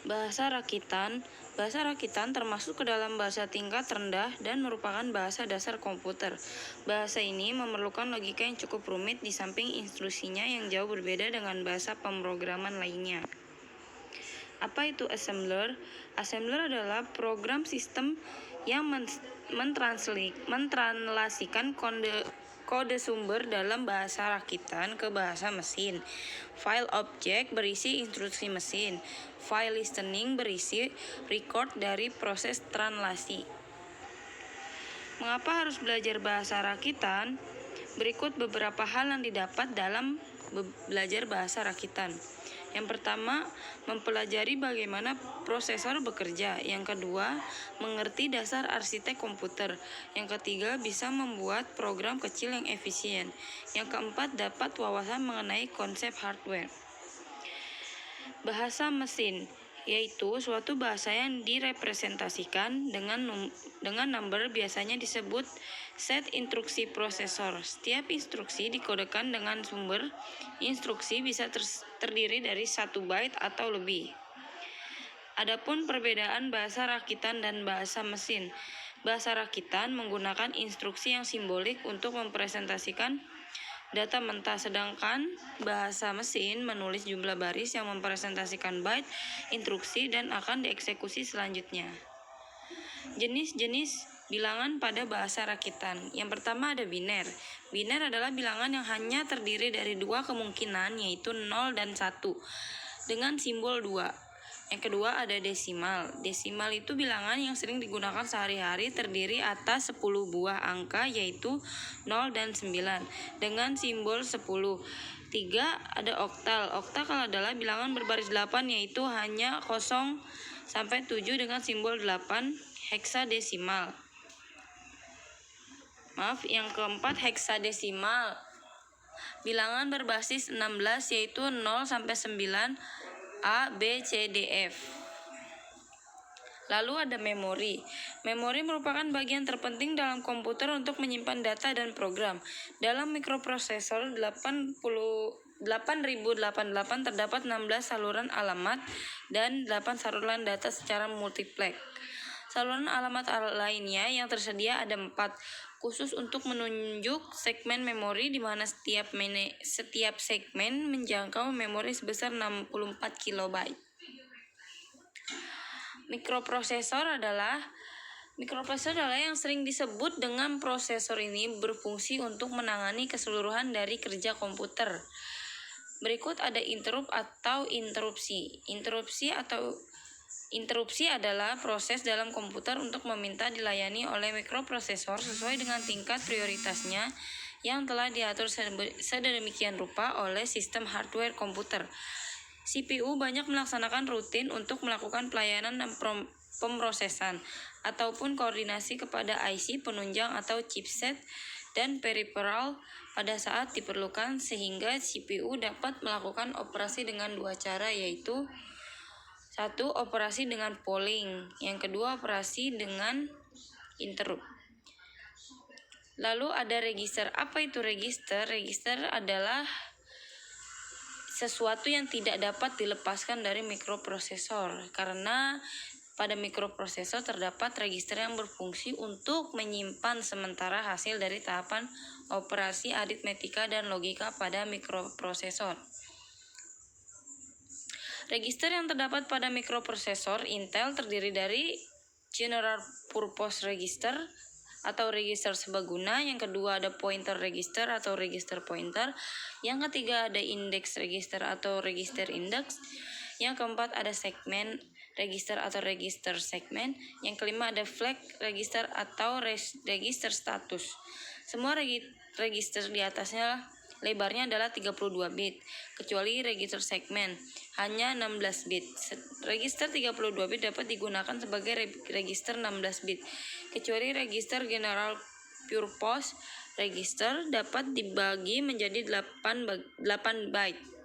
Bahasa rakitan termasuk ke dalam bahasa tingkat rendah dan merupakan bahasa dasar komputer. Bahasa ini memerlukan logika yang cukup rumit di samping instruksinya yang jauh berbeda dengan bahasa pemrograman lainnya. Apa itu assembler? Assembler adalah program sistem yang mentranslasikan kode sumber dalam bahasa rakitan ke bahasa mesin. File object berisi instruksi mesin. File listening berisi record dari proses translasi. Mengapa harus belajar bahasa rakitan? Berikut beberapa hal yang didapat dalam belajar bahasa rakitan. Yang pertama, mempelajari bagaimana prosesor bekerja. Yang kedua, mengerti dasar arsitek komputer. Yang ketiga, bisa membuat program kecil yang efisien. Yang keempat, dapat wawasan mengenai konsep hardware. Bahasa mesin yaitu suatu bahasa yang direpresentasikan dengan number, biasanya disebut set instruksi prosesor. Setiap instruksi dikodekan dengan sumber instruksi bisa terdiri dari 1 byte atau lebih. Adapun perbedaan bahasa rakitan dan bahasa mesin. Bahasa rakitan menggunakan instruksi yang simbolik untuk mempresentasikan data mentah, sedangkan bahasa mesin menulis jumlah baris yang mempresentasikan byte instruksi dan akan dieksekusi selanjutnya. Jenis-jenis bilangan pada bahasa rakitan. Yang pertama ada biner. Biner adalah bilangan yang hanya terdiri dari 2 kemungkinan, yaitu 0 dan 1 dengan simbol 2. Yang kedua ada desimal. Desimal itu bilangan yang sering digunakan sehari-hari, terdiri atas 10 buah angka, yaitu 0 dan 9 dengan simbol 10. 3 ada oktal. Oktal adalah bilangan berbaris 8, yaitu hanya 0 sampai 7 dengan simbol 8. Heksadesimal. Yang keempat heksadesimal. Bilangan berbasis 16, yaitu 0 sampai 9. A, B, C, D, F. Lalu ada memori. Memori merupakan bagian terpenting dalam komputer untuk menyimpan data dan program. Dalam mikroprosesor 8088 terdapat 16 saluran alamat dan 8 saluran data secara multiplex. Saluran alamat lainnya yang tersedia ada 4, khusus untuk menunjuk segmen memori, di mana setiap segmen menjangkau memori sebesar 64 KB. Mikroprosesor adalah yang sering disebut dengan prosesor ini berfungsi untuk menangani keseluruhan dari kerja komputer. Berikut ada interrupt atau interupsi. Interupsi adalah proses dalam komputer untuk meminta dilayani oleh mikroprosesor sesuai dengan tingkat prioritasnya yang telah diatur sedemikian rupa oleh sistem hardware komputer. CPU banyak melaksanakan rutin untuk melakukan pelayanan dan pemrosesan ataupun koordinasi kepada IC penunjang atau chipset dan peripheral pada saat diperlukan, sehingga CPU dapat melakukan operasi dengan 2 cara, yaitu 1. Operasi dengan polling. Yang kedua, operasi dengan interrupt. Lalu ada register. Apa itu register? Register adalah sesuatu yang tidak dapat dilepaskan dari mikroprosesor, karena pada mikroprosesor terdapat register yang berfungsi untuk menyimpan sementara hasil dari tahapan operasi aritmetika dan logika pada mikroprosesor. Register yang terdapat pada mikroprosesor Intel terdiri dari General Purpose Register atau register sebaguna. Yang kedua ada Pointer Register atau register pointer. Yang ketiga ada Index Register atau register index. Yang keempat ada Segment Register atau register segmen. Yang kelima ada Flag Register atau register status. Semua register di atasnya lebarnya adalah 32 bit, kecuali register segmen hanya 16 bit. Register 32 bit dapat digunakan sebagai register 16 bit, kecuali register General Purpose Register dapat dibagi menjadi 8 byte.